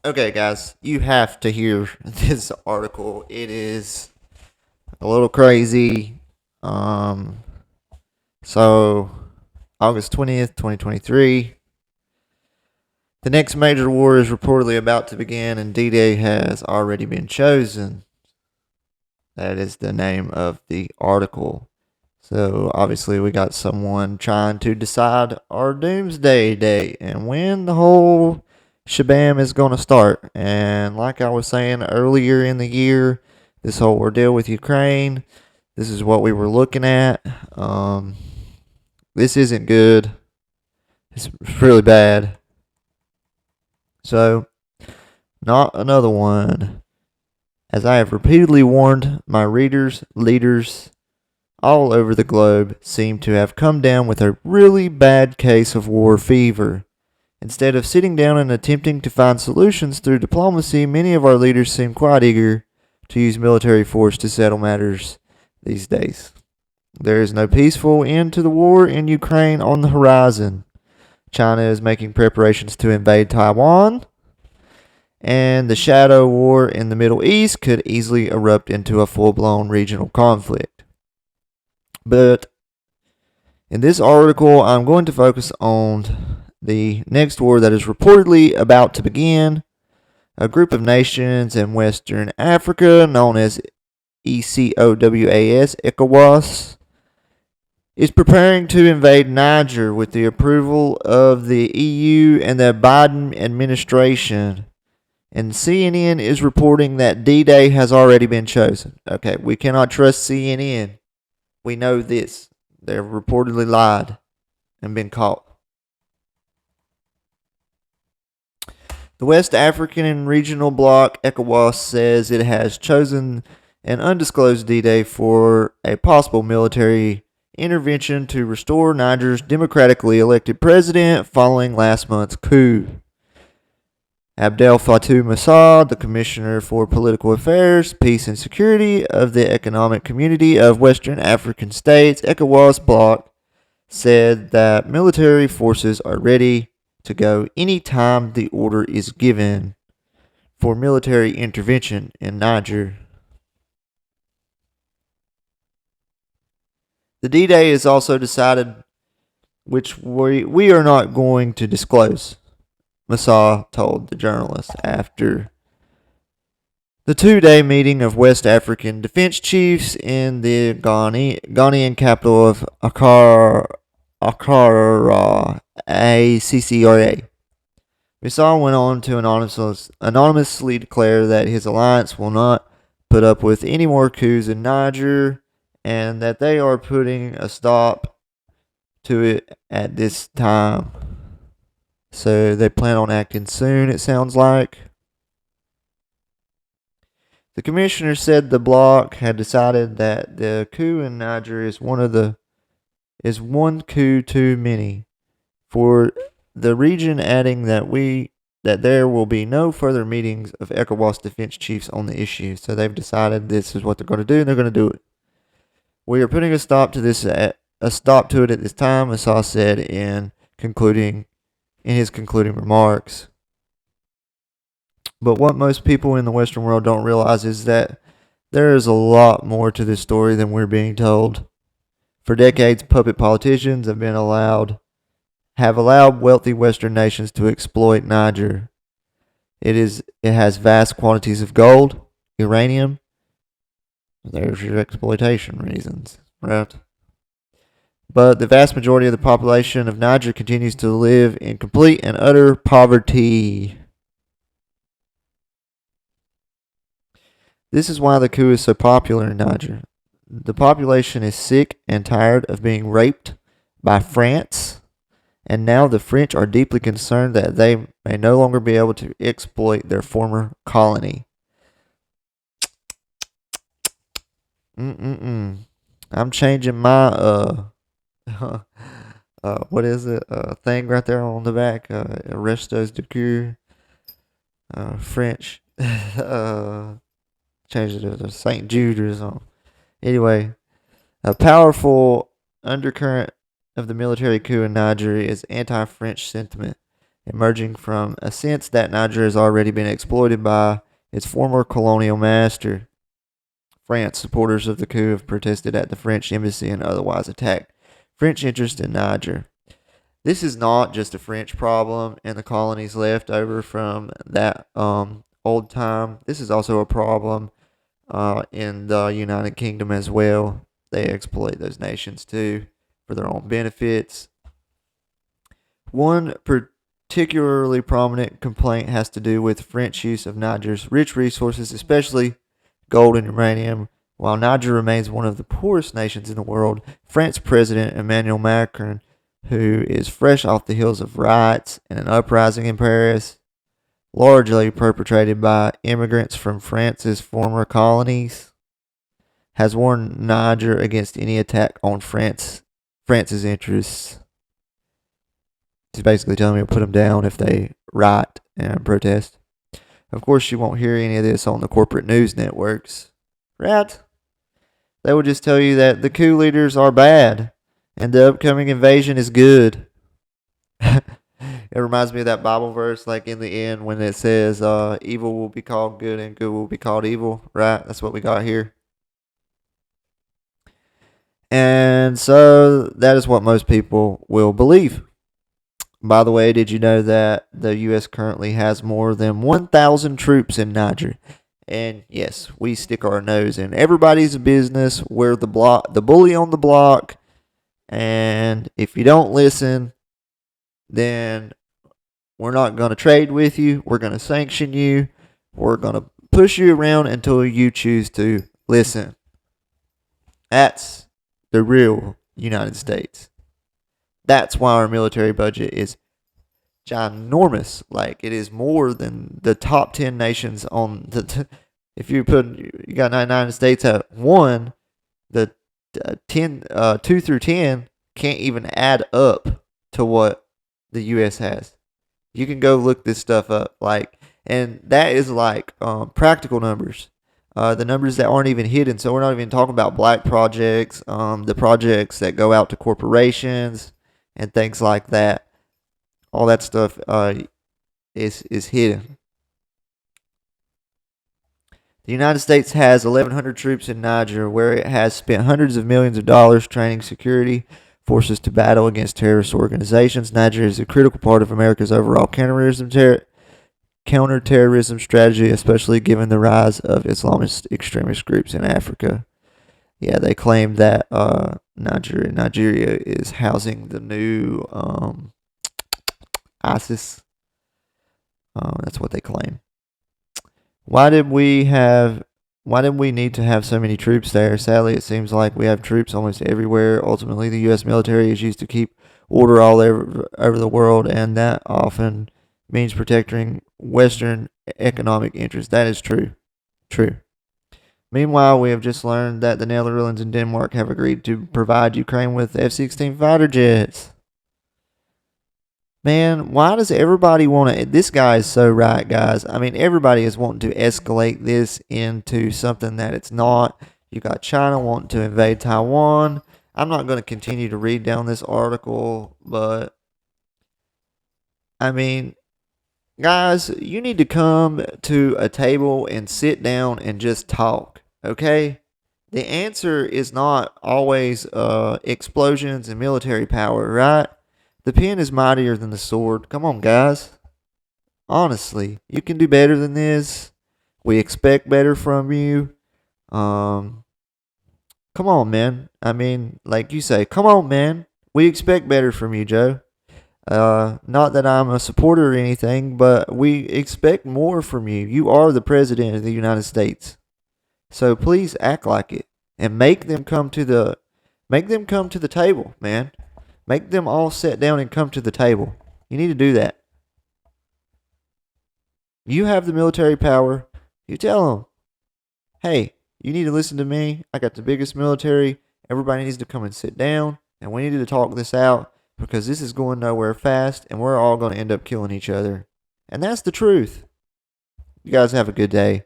Okay, guys, you have to hear this article. It is a little crazy. Um, so August 20th, 2023. The next major war is reportedly about to begin, and D-Day has already been chosen. That is the name of the article. So obviously, we got someone trying to decide our doomsday date and when the whole shabam is going to start. And like I was saying earlier in the year, this whole ordeal with Ukraine, this is what we were looking at. Um, this isn't good. It's really bad. So, not another one. As I have repeatedly warned my readers, leaders, all over the globe seem to have come down with a really bad case of war fever. Instead of sitting down and attempting to find solutions through diplomacy, many of our leaders seem quite eager to use military force to settle matters these days. There is no peaceful end to the war in Ukraine on the horizon. China is making preparations to invade Taiwan, and the shadow war in the Middle East could easily erupt into a full-blown regional conflict. But in this article, I'm going to focus on the next war that is reportedly about to begin. A group of nations in Western Africa, known as ECOWAS, is preparing to invade Niger with the approval of the EU and the Biden administration. And CNN is reporting that D-Day has already been chosen. Okay, we cannot trust CNN. We know this. They've reportedly lied and been caught. The West African and Regional Bloc, ECOWAS, says it has chosen an undisclosed D-Day for a possible military intervention to restore Niger's democratically elected president following last month's coup. Abdel Fattah Moussa, the Commissioner for Political Affairs, Peace and Security of the Economic Community of Western African States, ECOWAS bloc, said that military forces are ready to go anytime the order is given for military intervention in Niger. The D-Day is also decided, which we are not going to disclose, Moussa told the journalist after the 2-day meeting of West African defense chiefs in the Ghanaian capital of Accra, ACCRA. Moussa went on to anonymously declare that his alliance will not put up with any more coups in Niger and that they are putting a stop to it at this time. So they plan on acting soon, it sounds like. The commissioner said the bloc had decided that the coup in Niger is one coup too many for the region, adding that there will be no further meetings of ECOWAS defense chiefs on the issue. So they've decided this is what they're going to do, and they're going to do it. We are putting a stop to it at this time, Moussa said in his concluding remarks. But what most people in the Western world don't realize is that there is a lot more to this story than we're being told. For decades, puppet politicians have allowed wealthy Western nations to exploit Niger. It has vast quantities of gold, uranium. There's your exploitation reasons, right? But the vast majority of the population of Niger continues to live in complete and utter poverty. This is why the coup is so popular in Niger. The population is sick and tired of being raped by France, and now the French are deeply concerned that they may no longer be able to exploit their former colony. I'm changing my what is it? Thing right there on the back. Restos de Coeur. French. Changed it to St. Jude or something. Anyway, a powerful undercurrent of the military coup in Niger is anti-French sentiment. emerging from a sense that Niger has already been exploited by its former colonial master, France. Supporters of the coup have protested at the French embassy and otherwise attacked French interest in Niger. This is not just a French problem and the colonies left over from that old time. This is also a problem in the United Kingdom as well. They exploit those nations too for their own benefits. One particularly prominent complaint has to do with French use of Niger's rich resources, especially gold and uranium. While Niger remains one of the poorest nations in the world, French President Emmanuel Macron, who is fresh off the heels of riots and an uprising in Paris, largely perpetrated by immigrants from France's former colonies, has warned Niger against any attack on France's interests. She's basically telling me to put them down if they riot and protest. Of course, you won't hear any of this on the corporate news networks. Right? They will just tell you that the coup leaders are bad and the upcoming invasion is good. It reminds me of that Bible verse, like in the end when it says, evil will be called good and good will be called evil. Right? That's what we got here. And so that is what most people will believe. By the way, did you know that the U.S. currently has more than 1,000 troops in Niger? And yes, we stick our nose in everybody's business. We're the bully on the block. And if you don't listen, then we're not going to trade with you. We're going to sanction you. We're going to push you around until you choose to listen. That's the real United States. That's why our military budget is ginormous. Like, it is more than the top 10 nations on the. If you got 99 states at 1, the 2 through 10 can't even add up to what the U.S. has. You can go look this stuff up. And that is practical numbers. The numbers that aren't even hidden. So we're not even talking about black projects, the projects that go out to corporations and things like that. All that stuff is hidden. The United States has 1,100 troops in Niger, where it has spent hundreds of millions of dollars training security forces to battle against terrorist organizations. Niger is a critical part of America's overall counterterrorism strategy, especially given the rise of Islamist extremist groups in Africa. Yeah, they claim that Nigeria is housing the new ISIS. That's what they claim. Why did we need to have so many troops there? Sadly, it seems like we have troops almost everywhere. Ultimately, the U.S. military is used to keep order all over the world, and that often means protecting Western economic interests. That is true. True. Meanwhile, we have just learned that the Netherlands and Denmark have agreed to provide Ukraine with F-16 fighter jets. Man, why does everybody want to... This guy is so right, guys. I mean, everybody is wanting to escalate this into something that it's not. You got China wanting to invade Taiwan. I'm not going to continue to read down this article, but... I mean, guys, you need to come to a table and sit down and just talk, okay? The answer is not always explosions and military power, right? The pen is mightier than the sword. Come on, guys. Honestly, you can do better than this. We expect better from you. Come on, man. I mean, like you say, come on, man. We expect better from you, Joe. Not that I'm a supporter or anything, but we expect more from you. You are the president of the United States. So please act like it and make them come to the table, man. Make them all sit down and come to the table. You need to do that. You have the military power. You tell them, hey, you need to listen to me. I got the biggest military. Everybody needs to come and sit down, and we need to talk this out because this is going nowhere fast, and we're all going to end up killing each other. And that's the truth. You guys have a good day.